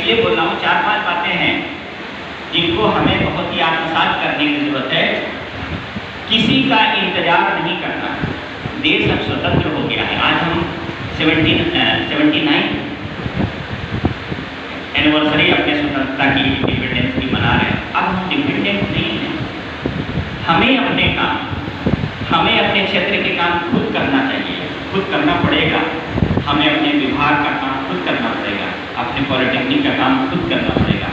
इसलिए बोल रहा हूँ 4-5 बातें हैं जिनको हमें बहुत ही आत्मसात करने की जरूरत है। किसी का इंतजार नहीं करना। देश अब स्वतंत्र हो गया है। आज हम 79 एनिवर्सरी अपने स्वतंत्रता की, इंडिपेंडेंस की मना रहे हैं। अब हम डिपेंडेंट नहीं हैं। हमें अपने क्षेत्र के काम खुद करना चाहिए, खुद करना पड़ेगा। हमें अपने विभाग का काम खुद करना पड़ेगा, अपने पॉलिटेक्निक का काम खुद करना पड़ेगा।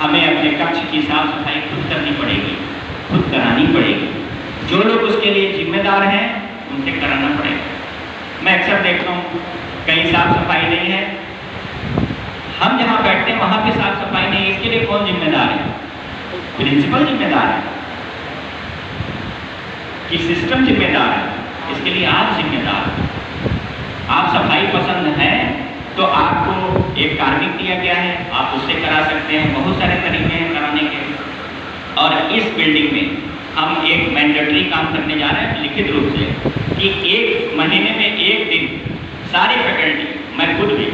हमें अपने कक्ष की साफ सफाई खुद करनी पड़ेगी, खुद करानी पड़ेगी। जो लोग उसके लिए जिम्मेदार हैं उनसे कराना पड़ेगा। मैं अक्सर देखता हूँ कहीं साफ सफाई नहीं है, हम जहाँ बैठते हैं वहाँ पे साफ सफाई नहीं है। इसके लिए कौन जिम्मेदार है? प्रिंसिपल जिम्मेदार है कि सिस्टम जिम्मेदार है? इसके लिए आप जिम्मेदार हैं। आप सफाई पसंद हैं तो आपको एक कार्मिक दिया गया है, आप उससे करा सकते हैं। बहुत सारे तरीके हैं कराने के। और इस बिल्डिंग में हम एक मैंडेटरी काम करने जा रहे हैं लिखित रूप से कि 1 महीने में 1 दिन सारी फैकल्टी, मैं खुद भी,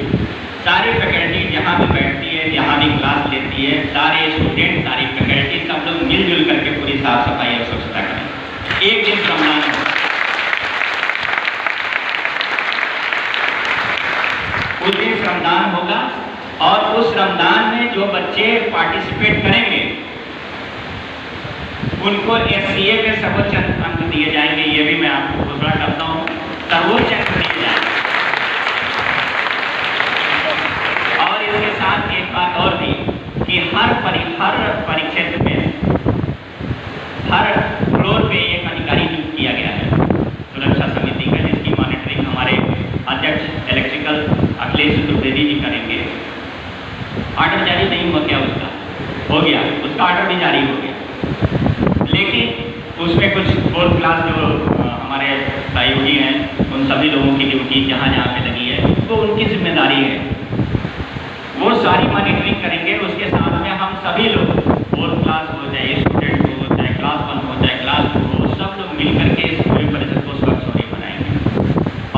सारी फैकल्टी जहाँ भी बैठती है, जहाँ भी क्लास लेती है, सारे स्टूडेंट, सारी फैकल्टी, सब लोग मिलजुल करके पूरी साफ सफाई और स्वच्छता करें। 1 दिन श्रमदान है। उस दिन श्रमदान होगा और उस श्रमदान में जो बच्चे पार्टिसिपेट करेंगे उनको SCA के सर्वोच्च अंक दिए जाएंगे। ये भी मैं आपको घोषणा करता हूँ, सर्वोच्च अंक दिए जाएंगे। और इसके साथ एक बात और थी कि हर परिक्षेत्र में, हर फ्लोर पे एक अधिकारी नियुक्त किया गया है सुरक्षा समिति का, जिसकी मॉनिटरिंग हमारे अध्यक्ष इलेक्ट्रिकल अखिलेश चतुर्वेदी जी करेंगे। ऑर्डर जारी नहीं हुआ क्या? उसका हो गया, उसका ऑर्डर भी जारी हो गया। लेकिन उसमें कुछ 4th क्लास जो हमारे सहयोगी हैं उन सभी लोगों की ड्यूटी जहाँ जहाँ पे लगी है वो उनकी जिम्मेदारी है। वो सारी मॉनिटरिंग करेंगे। उसके साथ में हम सभी लोग, 4th क्लास हो चाहे स्टूडेंट हो, चाहे क्लास 1 हो, चाहे क्लास 2 हो, सब लोग मिल करके इस पूरे परिसर को स्वच्छ होने बनाएंगे।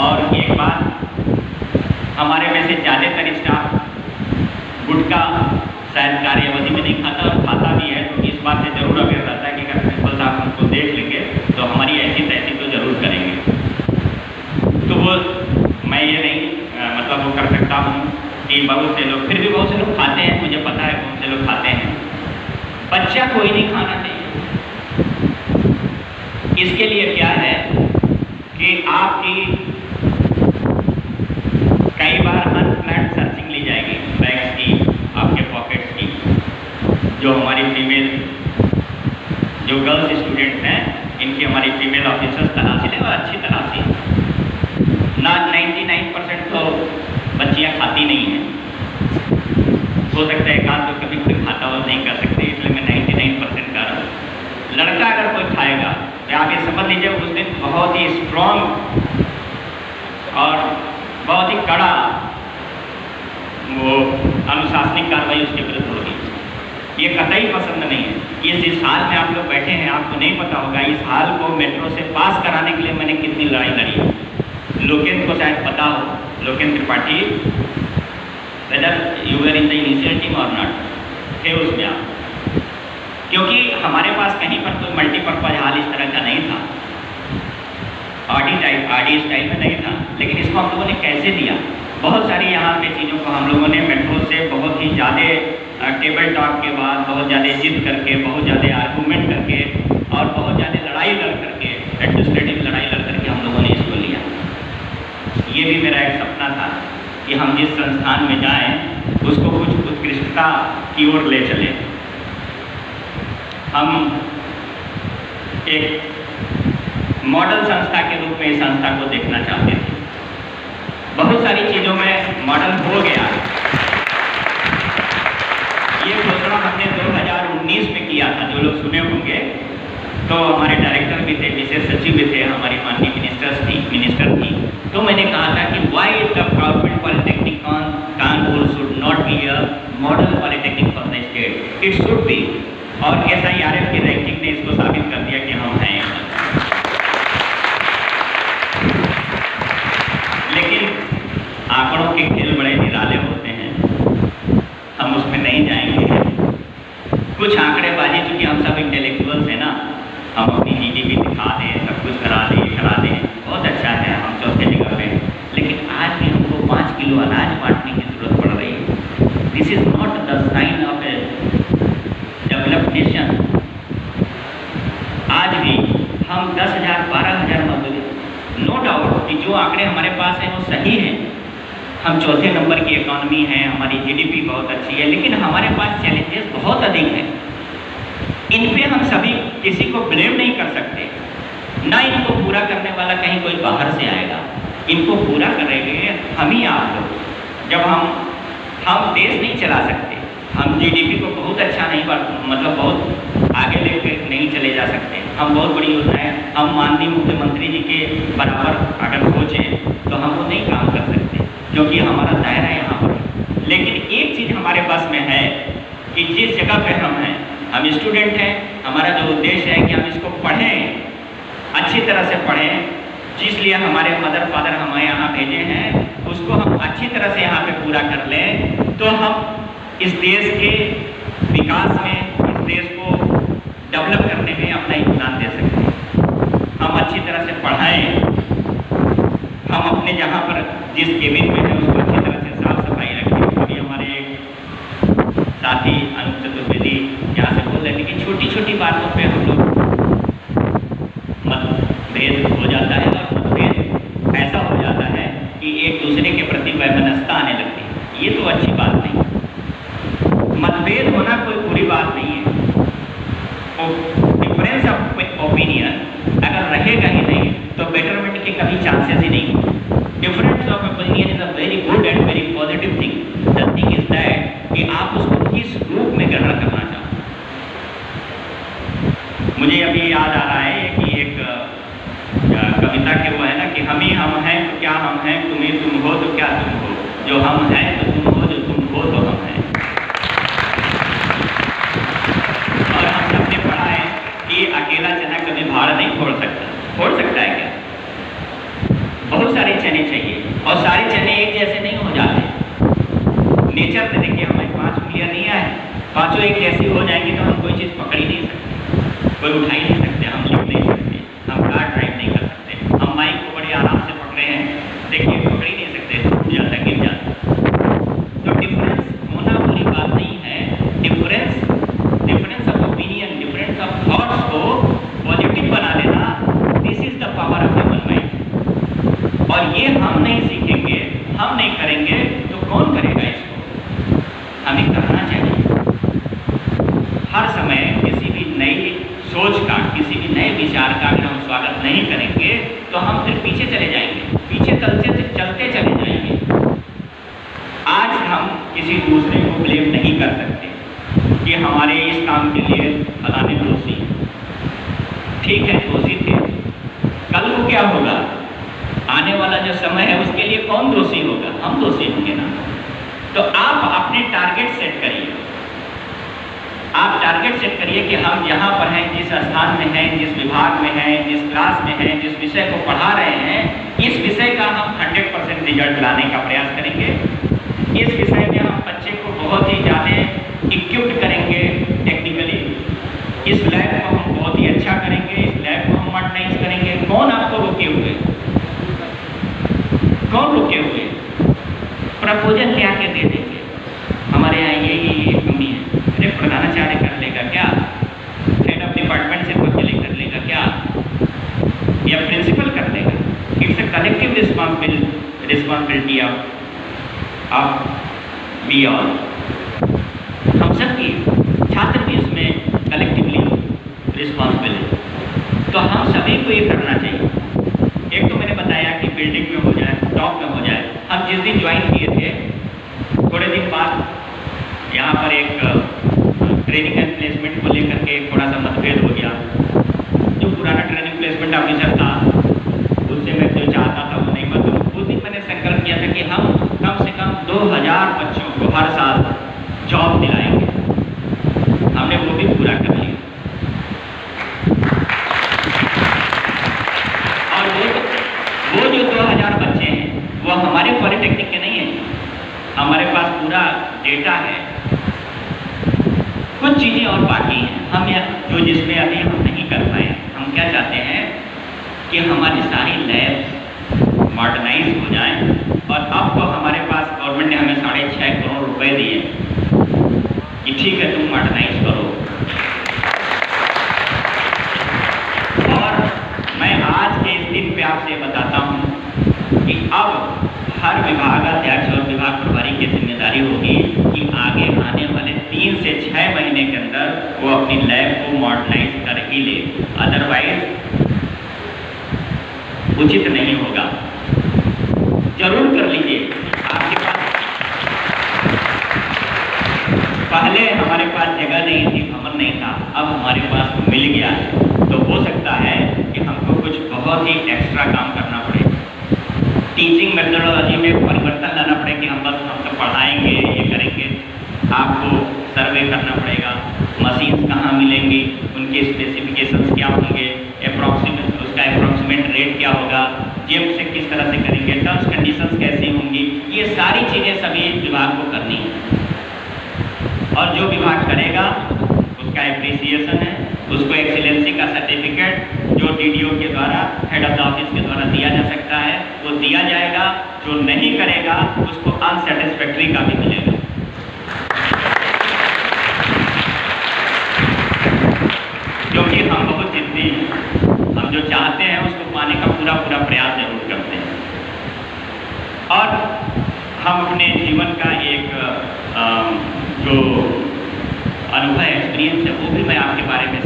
और एक बात, हमारे में से ज़्यादातर स्टाफ गुटखा शायद कार्य अवधि में नहीं खाता और खाता भी है, तो इस बात से जरूर अवेयर रहता है कि अगर प्रिंसिपल साहब हमको देख लेंगे तो हमारी ऐसी तैसी तो जरूर करेंगे। तो वो मैं ये नहीं मतलब वो कर सकता हूँ कि बहुत से लोग, फिर भी बहुत से लोग खाते हैं, मुझे पता है बहुत से लोग खाते हैं। बच्चा कोई नहीं खाना चाहिए। इसके लिए क्या है कि आपकी कई बार अनप्लान्ड सर्चिंग ली जाएगी, बैग्स की, आपके पॉकेट्स की। जो हमारी फीमेल, जो गर्ल्स स्टूडेंट्स हैं, इनकी हमारी फीमेल ऑफिसर्स तलाशी लें और अच्छी तलाशी। ना 99% तो बच्चियां खाती नहीं हैं, हो सकता है एक आध तो कभी कोई खाता हो नहीं कर सकते, इसलिए मैं 99% कर रहा हूँ। लड़का अगर कोई खाएगा तो आप ये समझ लीजिए उस दिन बहुत ही स्ट्रॉन्ग और बहुत ही कड़ा वो अनुशासनिक कार्रवाई उसके विरुद्ध होगी। ये कतई पसंद नहीं है। इस हाल में आप लोग बैठे हैं, आपको नहीं पता होगा इस हाल को मेट्रो से पास कराने के लिए मैंने कितनी लड़ाई लड़ी है। लोकेंद्र को शायद पता हो, Lokendra Tripathi, whether you were in the initial team और नॉट, थे उसमें आप, क्योंकि हमारे पास कहीं पर कोई मल्टीपर्पज हाल इस तरह का नहीं था, आरडी स्टाइल में नहीं था। लेकिन इसको हम लोगों ने कैसे दिया? बहुत सारी यहाँ पे चीज़ों को हम लोगों ने मेट्रो से बहुत ही ज़्यादा टेबल टॉक के बाद बहुत ज़्यादा जिद करके, बहुत ज़्यादा आर्गूमेंट करके और बहुत ज़्यादा लड़ाई लड़ करके, एडमिनिस्ट्रेटिव लड़ाई लड़ करके हम लोगों ने इसको लिया। ये भी मेरा एक सपना था कि हम जिस संस्थान में जाएं उसको कुछ उत्कृष्टता की ओर ले चलें। हम एक मॉडल संस्था के रूप में इस संस्था को देखना चाहते थे। बहुत सारी चीज़ों में मॉडल हो गया। ये घोषणा हमने 2019 में किया था, जो लोग सुने होंगे। तो हमारे डायरेक्टर भी थे, विशेष सचिव भी थे, हमारी माननीय मिनिस्टर थी। तो मैंने कहा था कि why the government polytechnic Kanpur should not be a model polytechnic for the state, it should be. और SIRF की रैंकिंग ने इसको साबित कर दिया कि हम हैं। लेकिन आंकड़ों के खेल बड़े निराले होते हैं। जो आंकड़े हमारे पास हैं वो सही हैं, हम चौथे नंबर की इकॉनमी है, हमारी जीडीपी बहुत अच्छी है, लेकिन हमारे पास चैलेंजेस बहुत अधिक हैं। इन पे हम सभी किसी को ब्लेम नहीं कर सकते, ना इनको पूरा करने वाला कहीं कोई बाहर से आएगा, इनको पूरा करेंगे हम ही आप लोग। जब हम देश नहीं चला सकते, हम जीडीपी को बहुत अच्छा नहीं मतलब बहुत आगे लेकर नहीं चले जा सकते, हम बहुत बड़ी योजनाएं, हम माननीय मुख्यमंत्री जी के बराबर अगर सोचें तो हम वो नहीं काम कर सकते, क्योंकि हमारा दायरा यहाँ पर है। लेकिन एक चीज़ हमारे पास में है कि जिस जगह पे हम हैं, हम स्टूडेंट हैं, हमारा जो उद्देश्य है कि हम इसको पढ़ें, अच्छी तरह से पढ़ें, जिसलिए हमारे मदर फादर हमें यहाँ भेजे हैं, उसको हम अच्छी तरह से यहाँ पे पूरा कर लें, तो हम इस देश के विकास में, इस देश को डेवलप करने में अपना योगदान दे सकते हैं। हम अच्छी तरह से पढ़ाएं, हम अपने जहाँ पर जिस केबिन में है उसको अच्छी तरह से साफ सफाई रखें। अभी हमारे एक साथी अनूप चतुर्वेदी यहाँ से बोल रहे हैं कि छोटी छोटी बातों पे हम लोग मतभेद हो जाता है, और मतभेद ऐसा हो जाता है कि एक दूसरे के प्रति वैमनस्यता आने लगती है। ये तो अच्छी बात नहीं, मतभेद होना कोई बुरी बात नहीं है। डिफरेंस ऑफ ओपिनियन अगर रहेगा ही नहीं तो बेटरमेंट के कभी चांसेस ही नहीं होंगे। Difference of opinion is a very good and very positive thing. The thing is that कि आप उसको किस रूप में ग्रहण करना चाहते हैं। मुझे अभी याद आ रहा है कि एक कविता के वो है ना कि हम ही हम हैं तो क्या हम हैं, तुम ही तुम हो तो क्या तुम हो, जो हम हैं तो तुम हो, जो तुम हो तो हम हैं। और हम सबने पढ़ा है कि अकेला चना कभी भाड़ नहीं फोड़ सकता। फोड़ सकता है क्या? बहुत सारे चने चाहिए, और सारे चने एक जैसे नहीं हो जाते। नेचर में देखिए हमें 5 उंगलियां नहीं आए, पांचों एक जैसी हो जाएंगी तो हम कोई चीज़ पकड़ ही नहीं सकते, कोई उठा ही नहीं सकते, हम लिख नहीं सकते, हम कार ड्राइव नहीं कर सकते, हम माइक को बड़े आराम से पकड़े हैं, देखिए पकड़ ही नहीं सकते, टूट जाता, गिर जाता। तो डिफरेंस होना बुरी बात नहीं है। Difference of opinion, difference of thoughts को पॉजिटिव बना देना, this is the power of human mind. और ये हम नहीं सीखेंगे, हम नहीं करेंगे तो कौन करेगा इसको? हमें करना चाहिए। हर समय किसी भी नई सोच का, किसी भी नए विचार का अगर हम स्वागत नहीं करेंगे तो हम फिर पीछे चले जाएंगे, पीछे चलते चले जाएंगे। आज हम किसी दूसरे को ब्लेम नहीं कर सकते कि हमारे इस काम के लिए फलाने दोषी, ठीक है दोषी थे, कल को क्या होगा, आने वाला जो समय है उसके लिए कौन दोषी होगा? हम दोषी होंगे ना। तो आप अपने टारगेट सेट करिए, आप टारगेट सेट करिए कि हम जहाँ पर हैं, जिस स्थान में हैं, जिस विभाग में हैं, जिस क्लास में हैं, जिस विषय को पढ़ा रहे हैं, इस विषय का हम 100% रिजल्ट लाने का प्रयास करेंगे। इस विषय में हम बच्चे को बहुत ही ज़्यादा इक्विप्ड करेंगे टेक्निकली, इस लैब को हम बहुत ही अच्छा करेंगे, इस लैब को हम मॉडर्नाइज करेंगे। कौन आपको रोके हुए? कौन रोके हुए? प्रपोजल ले आके दे देंगे, हमारे यहाँ ये कमी है, अरे प्रधानाचार्य कर लेगा क्या, हेड ऑफ डिपार्टमेंट से पकड़े कर लेगा क्या, या प्रिंसिपल कर लेगा? It's a collective responsibility of we all. हम सब की, छात्र भी इसमें कलेक्टिवली रिस्पॉन्सिबल है। तो हम सभी को ये करना चाहिए। एक तो मैंने बताया कि बिल्डिंग में हो जाए, टॉप में हो जाए। हम जिस दिन ज्वाइन किए थे, थोड़े दिन बाद यहाँ पर एक ट्रेनिंग एंड प्लेसमेंट को लेकर के थोड़ा सा मतभेद हो गया। जो पुराना ट्रेनिंग प्लेसमेंट ऑफिसर था, उससे मैं जो चाहता था वो नहीं हुआ। तो उस दिन मैंने संकल्प किया था कि हम कम से कम 2000 बच्चों को हर साल जॉब दिलाएंगे। हमने वो भी पूरा कर लिया। और वो जो 2000 बच्चे हैं वो हमारे पॉलिटेक्निक के नहीं हैं, हमारे पास पूरा डेटा है। कुछ चीज़ें और बाकी हैं, हम जो जिसमें अभी हम नहीं कर पाए। हम क्या चाहते हैं कि हमारी सारी लैब्स मॉडर्नाइज हो जाएं, और अब तो हमारे पास गवर्नमेंट ने हमें 6.5 करोड़ रुपए दिए कि ठीक है तुम मॉडर्नाइज करो। और मैं आज के इस दिन पे आपसे बताता हूँ हर विभागाध्यक्ष और विभाग प्रभारी की जिम्मेदारी होगी कि आगे आने वाले 3 से 6 महीने के अंदर वो अपनी लैब को मॉडर्नाइज कर ही ले, अदरवाइज उचित नहीं होगा। जरूर कर लीजिए। आपके पास पहले हमारे पास जगह नहीं थी, भवन नहीं था, अब हमारे पास मिल गया है, तो हो सकता है कि हमको कुछ बहुत ही एक्स्ट्रा काम करना पड़े। टीचिंग मेथडोलॉजी में परिवर्तन लाना पड़े कि हम तो पढ़ाएंगे, ये करेंगे। आपको सर्वे करना पड़ेगा, मशीन्स कहाँ मिलेंगी, उनके स्पेसिफिकेशंस क्या होंगे, उसका अप्रॉक्सीमेट रेट क्या होगा, जिम से किस तरह से करेंगे, टर्म्स कंडीशंस कैसी होंगी, ये सारी चीज़ें सभी विभाग को करनी है। और जो विभाग करेगा उसका एप्रिसिएशन है, उसको एक्सीलेंसी का सर्टिफिकेट जो डीडीओ के द्वारा, हेड ऑफ द ऑफिस के द्वारा दिया जा सकता है वो दिया जाएगा। जो नहीं करेगा उसको अनसेटिस्फैक्ट्री का भी मिलेगा। क्योंकि हम बहुत जिद्दी हैं, हम जो चाहते हैं उसको पाने का पूरा प्रयास जरूर करते हैं। और हम अपने जीवन का एक जो अनुभव एक्सपीरियंस है वो भी मैं आपके बारे में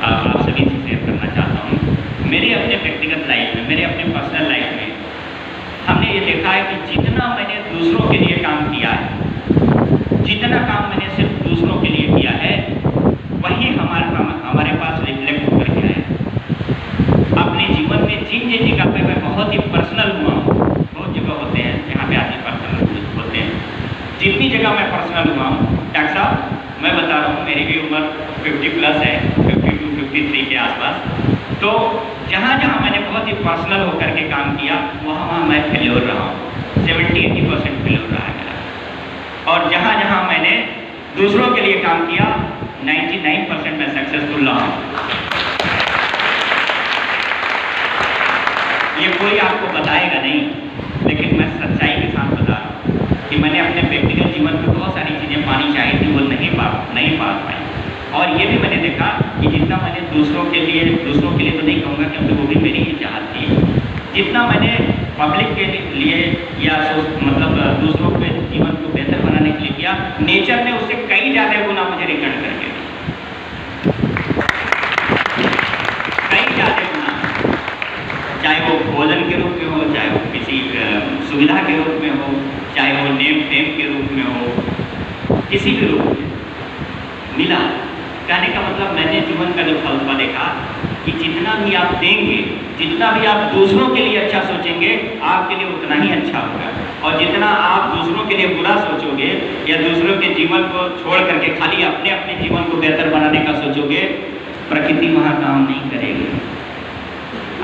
आप सभी से शेयर करना चाहता हूँ। मेरे अपने व्यक्तिगत लाइफ में, मेरे अपने पर्सनल लाइफ में हमने ये देखा है कि जितना मैंने दूसरों के लिए काम किया है, जितना काम मैंने सिर्फ दूसरों के लिए किया है, वही हमारे पास रिफ्लेक्ट होकर के आया। अपने जीवन में जिन जिन जगह पे मैं बहुत ही पर्सनल हुआ हूँ, बहुत जगह होते हैं जहाँ पे आदमी पर्सनल होते हैं, जितनी जगह मैं पर्सनल हुआ हूँ, डॉक्टर साहब मैं बता रहा हूँ, मेरी भी उम्र 50+ है, 52 53 के आसपास। तो जहाँ जहाँ मैंने बहुत ही पर्सनल होकर के काम किया, वहाँ मैं फेल्योर रहा हूँ, 70-80% फेल्योर रहा है मेरा। और जहाँ जहाँ मैंने दूसरों के लिए काम किया, 99% मैं सक्सेसफुल रहा हूँ। ये कोई आपको बताएगा नहीं, लेकिन मैं सच्चाई के साथ बता रहा हूँ कि मैंने अपने व्यक्तिगत जीवन में बहुत सारी चीज़ें पानी चाहिए थी, वो नहीं पा पाई। और ये भी मैंने देखा कि जितना मैंने दूसरों के लिए तो नहीं कहूँगा क्योंकि वो भी मेरी ही चाहत थी, जितना मैंने पब्लिक के लिए या मतलब दूसरों के जीवन को बेहतर बनाने के लिए किया, नेचर ने उससे कई ज़्यादा गुना मुझे रिटर्न करके, कई ज़्यादा गुना, चाहे वो भोजन के रूप में हो, चाहे वो किसी सुविधा के रूप में हो, चाहे वो नेम फेम के रूप में हो, किसी भी रूप में मिला। कहने का मतलब मैंने जीवन का जो फलसफा देखा कि जितना भी आप देंगे, जितना भी आप दूसरों के लिए अच्छा सोचेंगे, आपके लिए उतना ही अच्छा होगा। और जितना आप दूसरों के लिए बुरा सोचोगे या दूसरों के जीवन को छोड़ करके खाली अपने अपने जीवन को बेहतर बनाने का सोचोगे, प्रकृति वहाँ काम नहीं करेगी।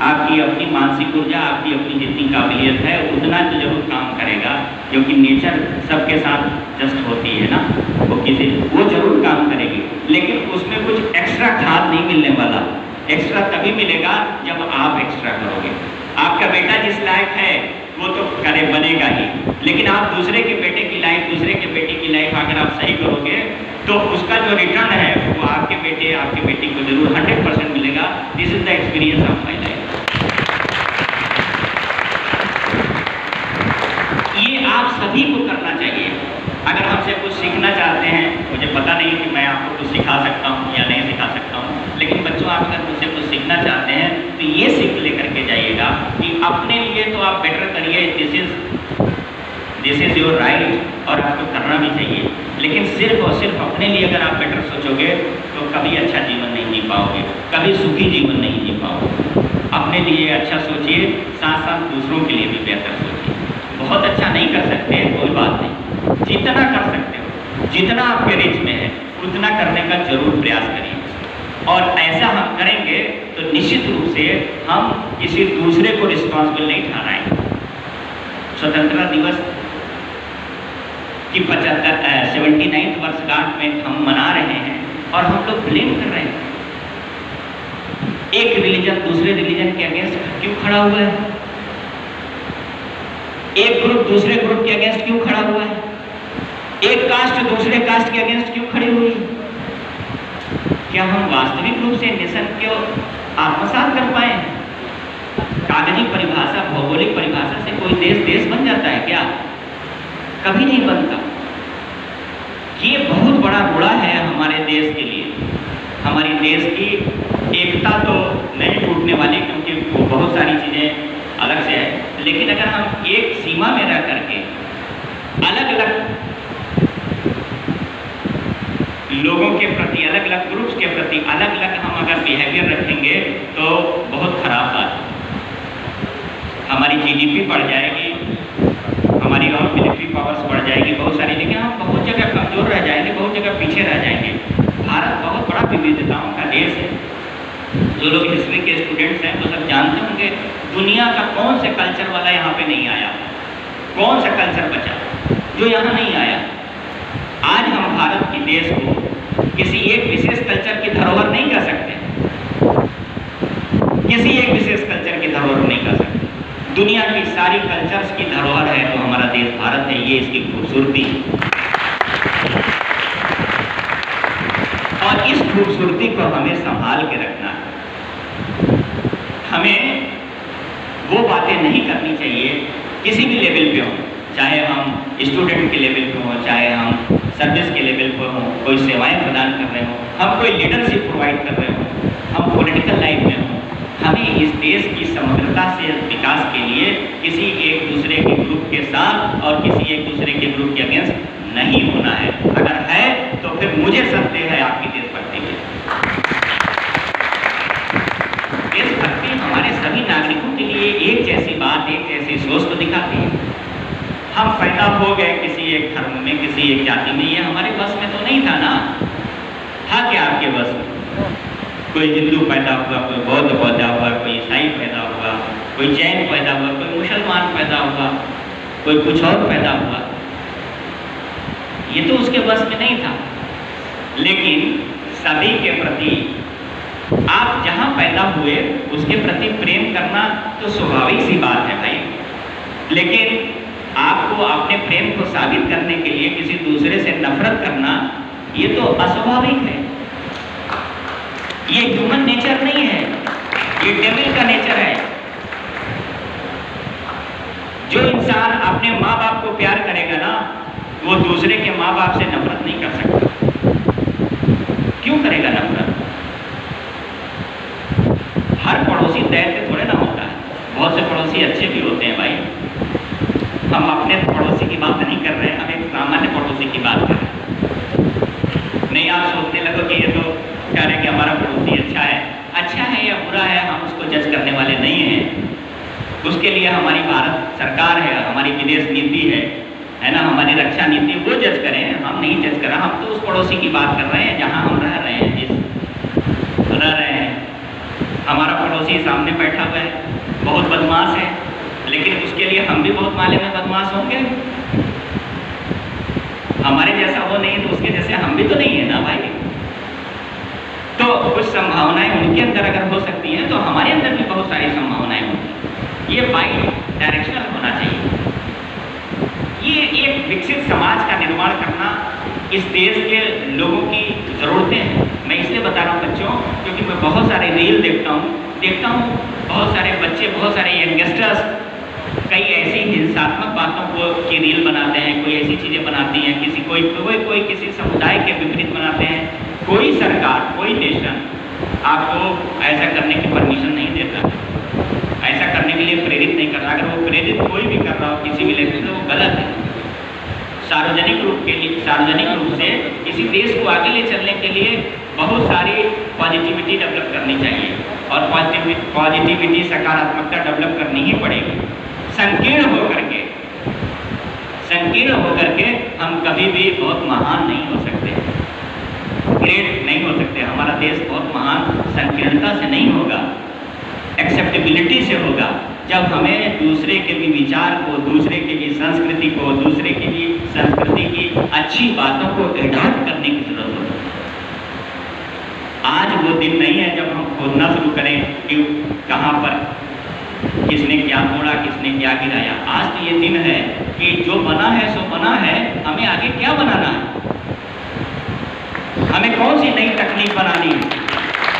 आपकी अपनी मानसिक ऊर्जा, आपकी अपनी जितनी काबिलियत है उतना तो जरूर काम करेगा, क्योंकि नेचर सबके साथ जस्ट होती है ना, वो जरूर काम करेगी, लेकिन उसमें कुछ एक्स्ट्रा खाद नहीं मिलने वाला। एक्स्ट्रा तभी मिलेगा जब आप एक्स्ट्रा करोगे। आपका बेटा जिस लायक है वो तो बनेगा ही, लेकिन आप दूसरे के बेटे की लाइफ, दूसरे के बेटी की लाइफ अगर आप सही करोगे तो उसका जो रिटर्न है वो आपके बेटे, आपकी बेटी को जरूर 100% मिलेगा। This is the experience of my life. ये आप सभी को करना चाहिए। अगर हमसे कुछ सीखना चाहते हैं, मुझे पता नहीं कि मैं आपको कुछ सिखा सकता हूँ या नहीं सिखा सकता हूँ, लेकिन बच्चों आप अगर मुझसे कुछ सीखना चाहते हैं तो ये सीख लेकर के जाइएगा कि अपने लिए तो आप बेटर करिए, दिस इज़ योर राइट, और आपको करना भी चाहिए। लेकिन सिर्फ और सिर्फ अपने लिए अगर आप बेटर सोचोगे तो कभी अच्छा जीवन नहीं जी पाओगे, कभी सुखी जीवन नहीं जी पाओगे। अपने लिए अच्छा सोचिए, साथ साथ दूसरों के लिए भी बेहतर सोचिए। बहुत अच्छा नहीं कर सकते हैं, कोई बात नहीं, जितना कर सकते हो, जितना आपके रिच में है उतना करने का जरूर प्रयास करिए। और ऐसा हम करेंगे तो निश्चित रूप से हम किसी दूसरे को रिस्पॉन्सिबल नहीं ठहराएंगे। स्वतंत्रता दिवस की 79वीं वर्षगांठ में हम मना रहे हैं और हम लोग ब्लेम कर रहे हैं। एक रिलीजन दूसरे रिलीजन के अगेंस्ट क्यों खड़ा हुआ है? एक ग्रुप दूसरे ग्रुप के अगेंस्ट क्यों खड़ा हुआ है? एक कास्ट दूसरे कास्ट के अगेंस्ट क्यों खड़ी हुई? क्या हम वास्तविक रूप से नेशन को आत्मसात कर पाए? कागजी परिभाषा, भौगोलिक परिभाषा से कोई देश बन जाता है क्या? कभी नहीं बनता। ये बहुत बड़ा रोड़ा है हमारे देश के लिए। हमारी देश की एकता तो नहीं टूटने वाली, क्योंकि वो बहुत सारी चीज़ें अलग से है, लेकिन अगर हम एक सीमा में रह करके अलग अलग लोगों के प्रति, अलग अलग ग्रुप्स के प्रति अलग अलग हम अगर बिहेवियर रखेंगे तो बहुत खराब बात है। हमारी जीडीपी बढ़ जाएगी, हमारी और मिलिट्री पावर्स बढ़ जाएगी बहुत सारी, लेकिन हम बहुत जगह कमज़ोर रह जाएंगे, बहुत जगह पीछे रह जाएंगे। भारत बहुत बड़ा विविधताओं का देश है। जो लोग हिस्ट्री के स्टूडेंट्स हैं वो सब जानते होंगे, दुनिया का कौन से कल्चर वाला यहाँ पे नहीं आया, कौन सा कल्चर बचा जो यहाँ नहीं आया। आज हम भारत के देश को किसी एक विशेष कल्चर की धरोहर नहीं कर सकते, किसी एक विशेष कल्चर की धरोहर नहीं कर सकते। दुनिया की सारी कल्चर्स की धरोहर है तो हमारा देश भारत है। ये इसकी खूबसूरती, और इस खूबसूरती को हमें संभाल के रखना है। हमें वो बातें नहीं करनी चाहिए किसी भी लेवल पे हो, चाहे हम स्टूडेंट के लेवल पे हो, चाहे हम सर्विस के लेवल पे हो, कोई सेवाएं प्रदान कर रहे हो, हम कोई लीडरशिप प्रोवाइड कर रहे हो, हम पॉलिटिकल लाइफ में हो। हमें इस देश की समग्रता से विकास के लिए किसी एक दूसरे के ग्रुप के साथ और किसी एक दूसरे के ग्रुप के अगेंस्ट नहीं होना है। अगर है तो फिर मुझे संदेह है आपकी देशभक्ति में। देशभक्ति हमारे सभी नागरिकों के लिए एक जैसी बात, एक जैसी सोच को दिखाती है। हम पैदा हो गए किसी एक धर्म में, किसी एक जाति में, ये हमारे बस में तो नहीं था ना। था क्या आपके बस में? कोई हिंदू पैदा हुआ, कोई बौद्ध पैदा हुआ, कोई ईसाई पैदा हुआ, कोई जैन पैदा हुआ, कोई मुसलमान पैदा हुआ, कोई कुछ और पैदा हुआ। ये तो उसके बस में नहीं था। लेकिन सभी के प्रति, आप जहाँ पैदा हुए उसके प्रति प्रेम करना तो स्वाभाविक सी बात है भाई। लेकिन आपको अपने प्रेम को साबित करने के लिए किसी दूसरे से नफरत करना, ये तो अस्वाभाविक है। ये ह्यूमन नेचर नहीं है, ये डेविल का नेचर है। जो इंसान अपने माँ बाप को प्यार करेगा ना, वो दूसरे के माँ बाप से नफरत नहीं कर सकता। क्यों करेगा नफरत? हर पड़ोसी दैत्य थोड़े ना होता है, बहुत से पड़ोसी अच्छे भी होते हैं भाई। हम अपने पड़ोसी की बात नहीं कर रहे हैं, हम एक सामान्य पड़ोसी की बात कर रहे हैं। नहीं आप सोचने लगो कि ये तो कह रहे कि हमारा पड़ोसी अच्छा है या बुरा है, हम उसको जज करने वाले नहीं हैं। उसके लिए हमारी भारत सरकार है, हमारी विदेश नीति है ना, हमारी रक्षा नीति, वो जज करें, हम नहीं जज कर रहे। हम तो उस पड़ोसी की बात कर रहे हैं जहाँ हम रह रहे हैं, जिस रह रहे हैं। हमारा पड़ोसी सामने बैठा हुआ है, बहुत बदमाश है, लेकिन उसके लिए हम भी बहुत माले में बदमाश होंगे। हमारे जैसा वो नहीं तो उसके जैसे हम भी तो नहीं है ना भाई। तो कुछ संभावनाएं उनके अंदर अगर हो सकती हैं तो हमारे अंदर भी बहुत सारी संभावनाएं होंगी। ये बाई डायरेक्शनल होना चाहिए। ये एक विकसित समाज का निर्माण करना इस देश के लोगों की ज़रूरतें हैं। मैं इसलिए बता रहा हूँ बच्चों, क्योंकि मैं बहुत सारे रील देखता हूँ बहुत सारे बच्चे, बहुत सारे यंगस्टर्स कई ऐसी हिंसात्मक बातों को की रील बनाते हैं, कोई ऐसी चीज़ें बनाती हैं, कोई किसी समुदाय के विपरीत बनाते हैं। कोई सरकार, कोई नेशन आपको ऐसा करने की परमिशन नहीं देता, ऐसा करने के लिए प्रेरित नहीं कर रहा। अगर वो प्रेरित कोई भी कर रहा हो किसी भी लेवल से, वो गलत है। सार्वजनिक रूप से किसी देश को आगे ले चलने के लिए बहुत सारी पॉजिटिविटी डेवलप करनी चाहिए, और पॉजिटिविटी, सकारात्मकता डेवलप करनी ही पड़ेगी। संकीर्ण होकर के हम कभी भी बहुत महान नहीं हो सकते, ग्रेट नहीं हो सकते। हमारा देश बहुत महान संकीर्णता से नहीं होगा, एक्सेप्टेबिलिटी से होगा। जब हमें दूसरे के भी विचार को, दूसरे के भी संस्कृति को, दूसरे की भी संस्कृति की अच्छी बातों को एडॉप्ट करने की जरूरत होती है। आज वो दिन नहीं है जब हम खोदना शुरू करें कि कहाँ पर किसने क्या तोड़ा, किसने क्या गिराया। आज तो ये दिन है कि जो बना है सो बना है, हमें आगे क्या बनाना है, हमें कौन सी नई तकनीक बनानी है,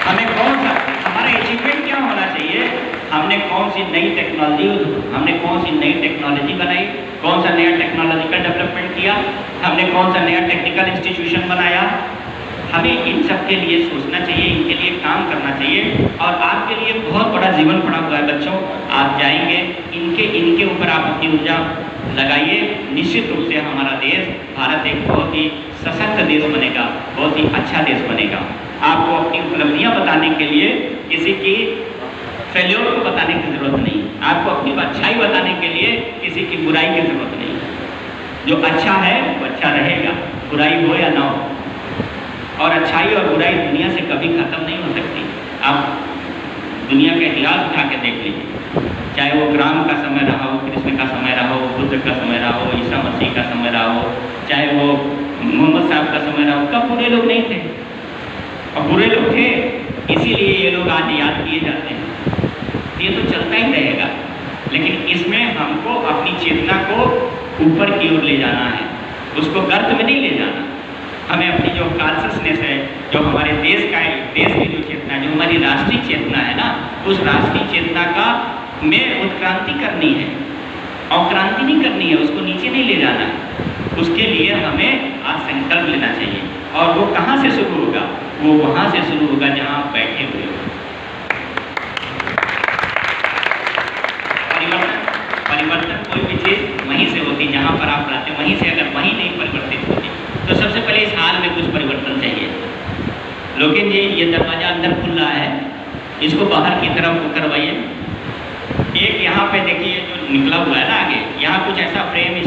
हमें कौन सा, हमारा अचीवमेंट क्या होना चाहिए, हमने कौन सी नई टेक्नोलॉजी बनाई, कौन सा नया टेक्नोलॉजिकल डेवलपमेंट किया, हमने कौन सा नया टेक्निकल इंस्टीट्यूशन बनाया। हमें इन सब के लिए सोचना चाहिए, इनके लिए काम करना चाहिए। और आपके लिए बहुत बड़ा जीवन पड़ा हुआ है बच्चों, आप जाएंगे, इनके ऊपर आप अपनी ऊर्जा लगाइए। निश्चित रूप से हमारा देश भारत एक बहुत ही सशक्त देश बनेगा, बहुत ही अच्छा देश बनेगा। आपको अपनी उपलब्धियां बताने के लिए किसी की फेल्योर को बताने की ज़रूरत नहीं, आपको अपनी अच्छाई बताने के लिए किसी की बुराई की ज़रूरत नहीं। जो अच्छा है वो अच्छा रहेगा, बुराई हो या ना हो। और अच्छाई और बुराई दुनिया से कभी ख़त्म नहीं हो सकती। आप दुनिया का इतिहास उठा के देख लीजिए, चाहे वो राम का समय रहा हो, कृष्ण का समय रहा हो, बुद्ध का समय रहा हो, ईसा मसीह का समय रहा हो, चाहे वो मोहम्मद साहब का समय रहा हो, कब बुरे लोग नहीं थे? और बुरे लोग थे, इसीलिए ये लोग आज याद किए जाते हैं। ये तो चलता ही रहेगा, लेकिन इसमें हमको अपनी चेतना को ऊपर की ओर ले जाना है, उसको गर्त में नहीं ले जाना। हमें अपनी जो कॉन्शसनेस है, जो हमारे देश की जो चेतना है, जो हमारी राष्ट्रीय चेतना है ना, उस राष्ट्रीय चेतना का में उत्क्रांति करनी है, अवक्रांति नहीं करनी है, उसको नीचे नहीं ले जाना है। उसके लिए हमें आज संकल्प लेना चाहिए। और वो कहाँ से शुरू होगा? वो वहाँ से शुरू होगा जहाँ आप बैठे हुए हो। परिवर्तन कोई भी चीज़ वहीं से होती, जहाँ पर आप रहते, वहीं से अगर वहीं नहीं परिवर्तित होती तो सबसे पहले इस हाल में कुछ परिवर्तन चाहिए। लेकिन ये दरवाज़ा अंदर खुल रहा है, इसको बाहर की तरफ को करवाइए। एक यहाँ पे देखिए जो निकला हुआ है ना आगे, यहाँ कुछ ऐसा फ्रेम